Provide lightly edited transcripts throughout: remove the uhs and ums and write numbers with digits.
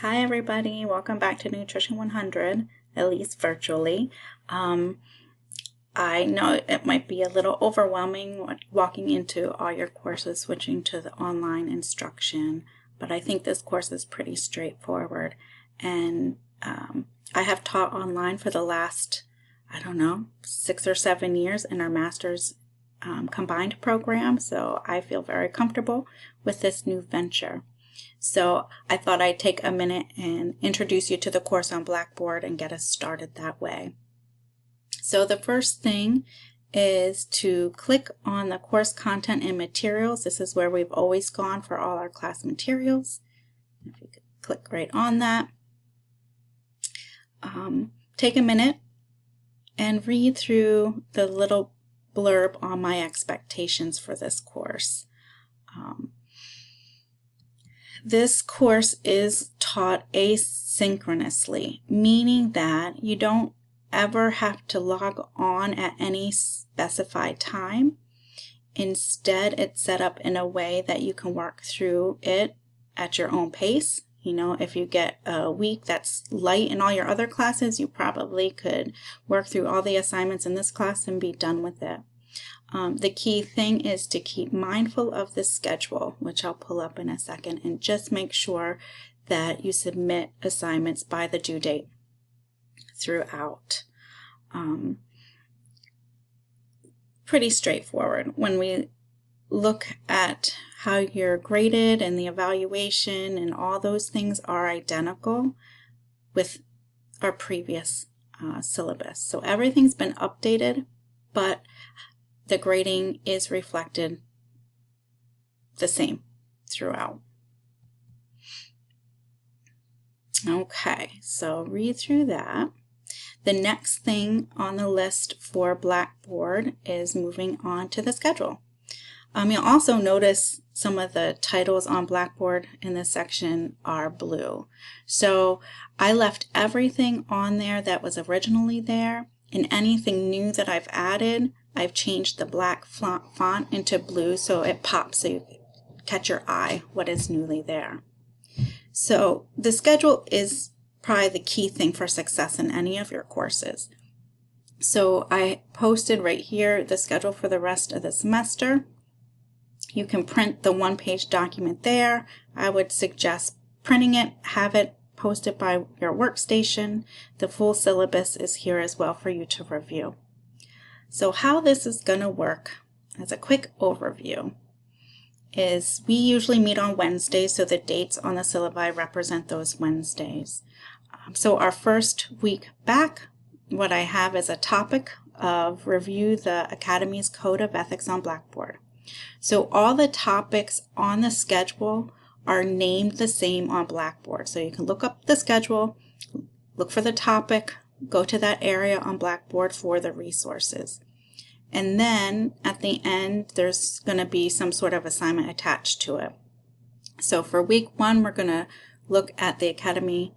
Hi everybody, welcome back to Nutrition 100, at least virtually. I know it might be a little overwhelming walking into all your courses, switching to the online instruction, but I think this course is pretty straightforward. And I have taught online for the last, 6 or 7 years in our master's combined program, so I feel very comfortable with this new venture. So I thought I'd take a minute and introduce you to the course on Blackboard and get us started that way. So the first thing is to click on the course content and materials. This is where we've always gone for all our class materials. If you could click right on that. Take a minute and read through the little blurb on my expectations for this course. This course is taught asynchronously, meaning that you don't ever have to log on at any specified time. Instead, it's set up in a way that you can work through it at your own pace. You know, if you get a week that's light in all your other classes, you probably could work through all the assignments in this class and be done with it. The key thing is to keep mindful of the schedule, which I'll pull up in a second, and just make sure that you submit assignments by the due date throughout. Pretty straightforward. When we look at how you're graded and the evaluation and all those things are identical with our previous syllabus. So everything's been updated, but the grading is reflected the same throughout. Okay, so read through that. The next thing on the list for Blackboard is moving on to the schedule. You'll also notice some of the titles on Blackboard in this section are blue. So I left everything on there that was originally there, and anything new that I've added, I've changed the black font into blue so it pops so you catch your eye what is newly there. So the schedule is probably the key thing for success in any of your courses. So I posted right here the schedule for the rest of the semester. You can print the one-page document there. I would suggest printing it, have it posted by your workstation. The full syllabus is here as well for you to review. So how this is going to work, as a quick overview, is we usually meet on Wednesdays, so the dates on the syllabi represent those Wednesdays. So our first week back, what I have is a topic of review the Academy's Code of Ethics on Blackboard. So all the topics on the schedule are named the same on Blackboard. So you can look up the schedule, look for the topic, go to that area on Blackboard for the resources. And then at the end, there's going to be some sort of assignment attached to it. So for week 1, we're going to look at the Academy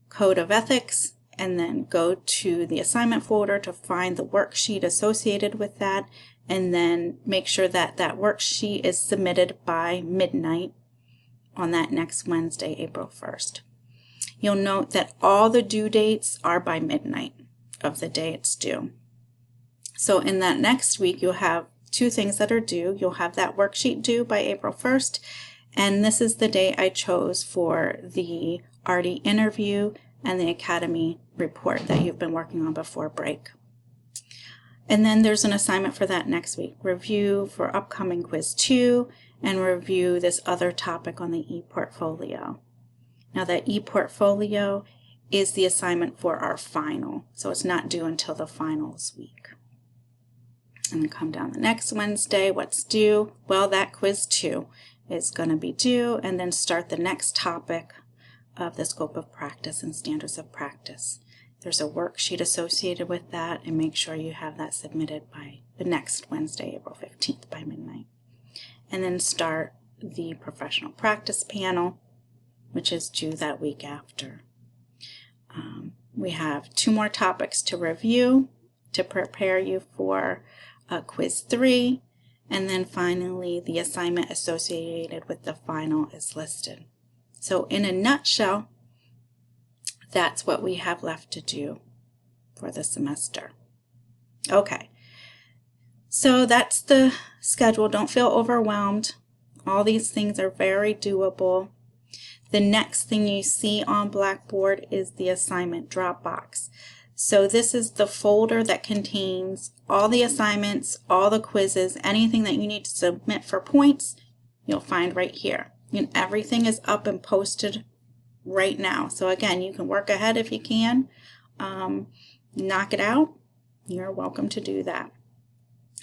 Code of Ethics and then go to the assignment folder to find the worksheet associated with that, and then make sure that that worksheet is submitted by midnight on that next Wednesday, April 1st. You'll note that all the due dates are by midnight of the day it's due. So in that next week, you'll have 2 things that are due. You'll have that worksheet due by April 1st, and this is the day I chose for the RD interview and the Academy report that you've been working on before break. And then there's an assignment for that next week. Review for upcoming quiz 2 and review this other topic on the e-portfolio. Now that e-portfolio is the assignment for our final, so it's not due until the finals week. And then come down the next Wednesday, what's due? Well, that quiz 2 is going to be due, and then start the next topic of the scope of practice and standards of practice. There's a worksheet associated with that, and make sure you have that submitted by the next Wednesday, April 15th by midnight. And then start the professional practice panel, which is due that week after. We have 2 more topics to review to prepare you for quiz 3, and then finally the assignment associated with the final is listed. So in a nutshell, that's what we have left to do for the semester. Okay, so that's the schedule. Don't feel overwhelmed. All these things are very doable. The next thing you see on Blackboard is the assignment Dropbox. So this is the folder that contains all the assignments, all the quizzes, anything that you need to submit for points, you'll find right here. And everything is up and posted right now. So again, you can work ahead if you can. Knock it out. You're welcome to do that.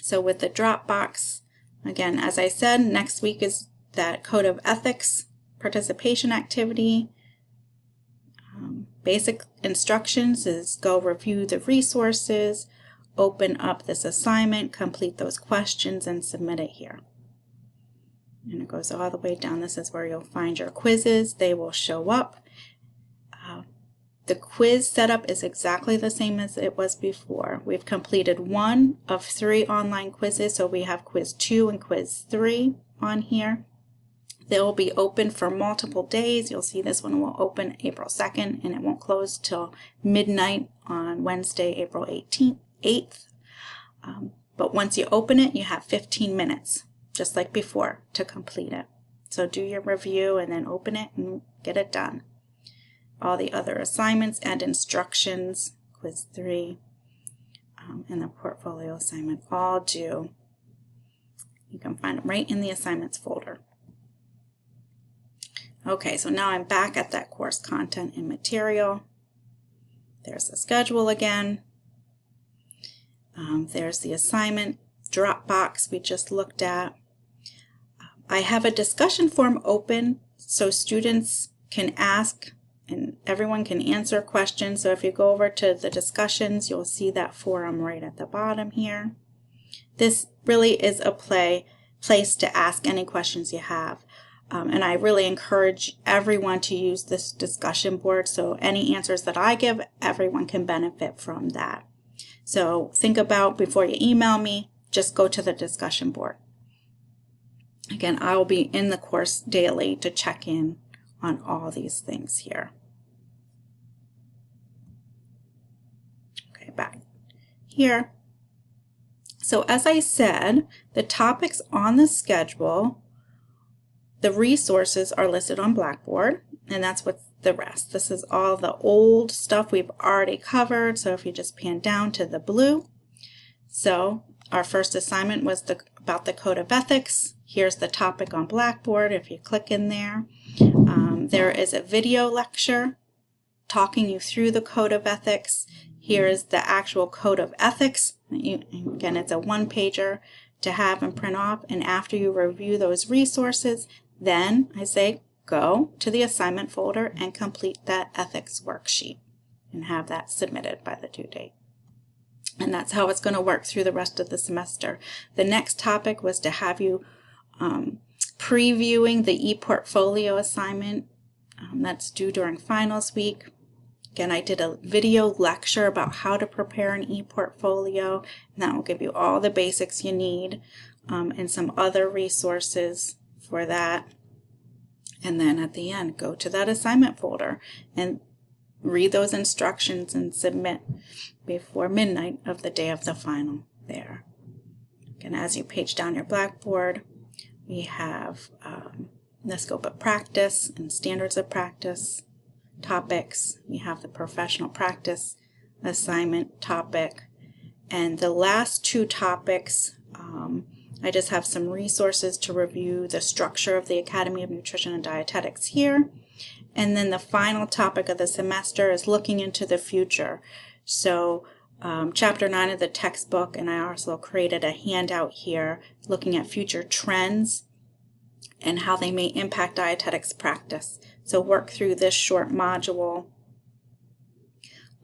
So with the Dropbox, again, as I said, next week is that Code of Ethics participation activity. Basic instructions is go review the resources, open up this assignment, complete those questions, and submit it here. And it goes all the way down. This is where you'll find your quizzes. They will show up. The quiz setup is exactly the same as it was before. We've completed 1 of 3 online quizzes, so we have quiz 2 and quiz 3 on here. They will be open for multiple days. You'll see this one will open April 2nd, and it won't close till midnight on Wednesday, April 8th. But once you open it, you have 15 minutes, just like before, to complete it. So do your review and then open it and get it done. All the other assignments and instructions, quiz 3, and the portfolio assignment, all due. You can find them right in the assignments folder. Okay, so now I'm back at that course content and material. There's the schedule again. There's the assignment Dropbox we just looked at. I have a discussion forum open so students can ask and everyone can answer questions. So if you go over to the discussions, you'll see that forum right at the bottom here. This really is a place to ask any questions you have. And I really encourage everyone to use this discussion board, so any answers that I give, everyone can benefit from that. So think about, before you email me, just go to the discussion board. Again, I will be in the course daily to check in on all these things here. Okay, back here. So as I said, the topics on the schedule, the resources are listed on Blackboard, and that's what the rest. This is all the old stuff we've already covered, so if you just pan down to the blue. So our first assignment was about the Code of Ethics. Here's the topic on Blackboard if you click in there. There is a video lecture talking you through the Code of Ethics. Here is the actual Code of Ethics. Again, it's a one-pager to have and print off, and after you review those resources, then I say go to the assignment folder and complete that ethics worksheet and have that submitted by the due date. And that's how it's going to work through the rest of the semester. The next topic was to have you previewing the e-portfolio assignment that's due during finals week. Again, I did a video lecture about how to prepare an e-portfolio, and that will give you all the basics you need and some other resources for that. And then at the end, go to that assignment folder and read those instructions and submit before midnight of the day of the final there. And as you page down your Blackboard, we have the scope of practice and standards of practice topics. We have the professional practice assignment topic. And the last 2 topics, I just have some resources to review the structure of the Academy of Nutrition and Dietetics here. And then the final topic of the semester is looking into the future. So Chapter 9 of the textbook, and I also created a handout here looking at future trends and how they may impact dietetics practice. So work through this short module.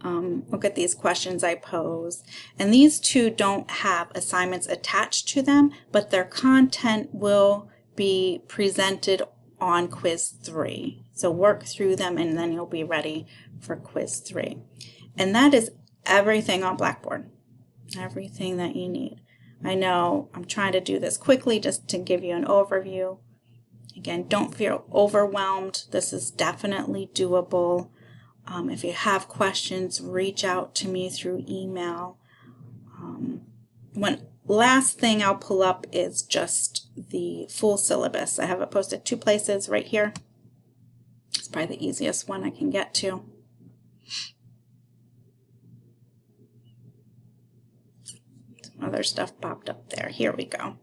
Look at these questions I pose. And these 2 don't have assignments attached to them, but their content will be presented on quiz 3. So work through them and then you'll be ready for quiz 3. And that is everything on Blackboard. Everything that you need. I know I'm trying to do this quickly just to give you an overview. Again, don't feel overwhelmed. This is definitely doable. If you have questions, reach out to me through email. One last thing I'll pull up is just the full syllabus. I have it posted 2 places right here. It's probably the easiest one I can get to. Some other stuff popped up there. Here we go.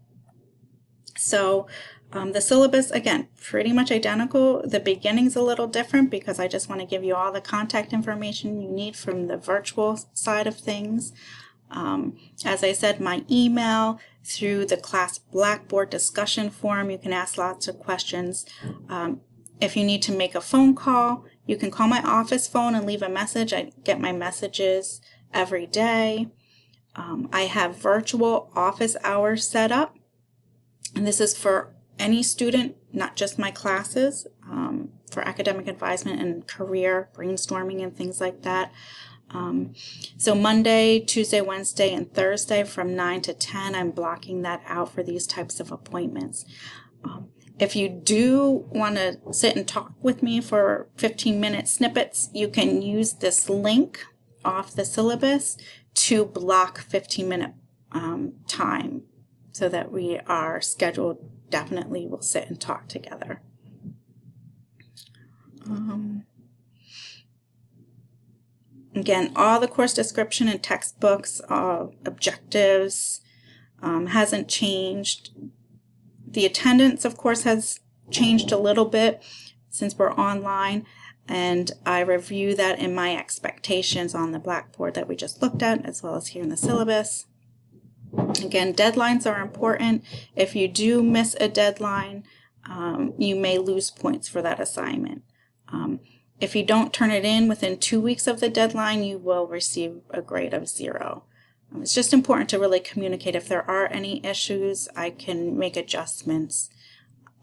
So the syllabus, again, pretty much identical. The beginning's a little different because I just want to give you all the contact information you need from the virtual side of things. As I said, my email, through the class Blackboard discussion forum, you can ask lots of questions. If you need to make a phone call, you can call my office phone and leave a message. I get my messages every day. I have virtual office hours set up, and this is for any student, not just my classes, for academic advisement and career brainstorming and things like that. So Monday, Tuesday, Wednesday, and Thursday from 9 to 10, I'm blocking that out for these types of appointments. If you do want to sit and talk with me for 15-minute snippets, you can use this link off the syllabus to block 15-minute time so that we are scheduled. Definitely will sit and talk together. Again, all the course description and textbooks, objectives hasn't changed. The attendance, of course, has changed a little bit since we're online, and I review that in my expectations on the Blackboard that we just looked at, as well as here in the syllabus. Again, deadlines are important. If you do miss a deadline, you may lose points for that assignment. If you don't turn it in within 2 weeks of the deadline, you will receive a grade of 0. It's just important to really communicate. If there are any issues, I can make adjustments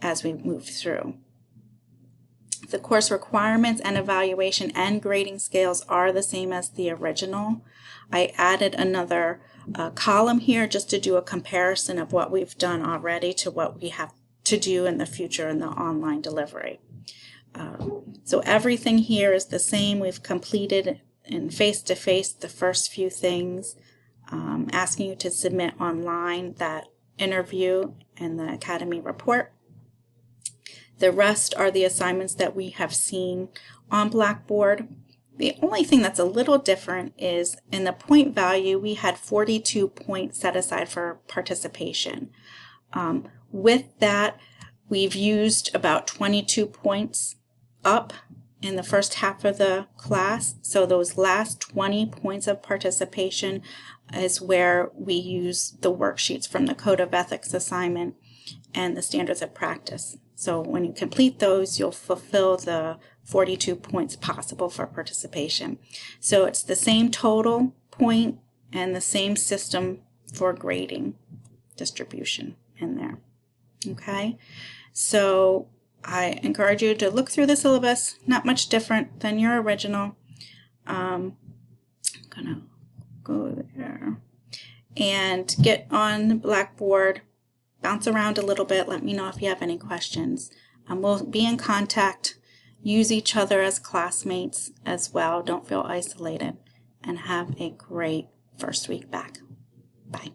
as we move through. The course requirements and evaluation and grading scales are the same as the original. I added another column here just to do a comparison of what we've done already to what we have to do in the future in the online delivery. So everything here is the same. We've completed in face-to-face the first few things, asking you to submit online that interview and the Academy report. The rest are the assignments that we have seen on Blackboard. The only thing that's a little different is in the point value, we had 42 points set aside for participation. With that, we've used about 22 points up in the first half of the class. So those last 20 points of participation is where we use the worksheets from the Code of Ethics assignment and the Standards of Practice. So when you complete those, you'll fulfill the 42 points possible for participation. So it's the same total point and the same system for grading distribution in there. Okay, so I encourage you to look through the syllabus, not much different than your original. I'm gonna go there and get on Blackboard, bounce around a little bit, let me know if you have any questions. We'll be in contact, use each other as classmates as well, don't feel isolated, and have a great first week back. Bye.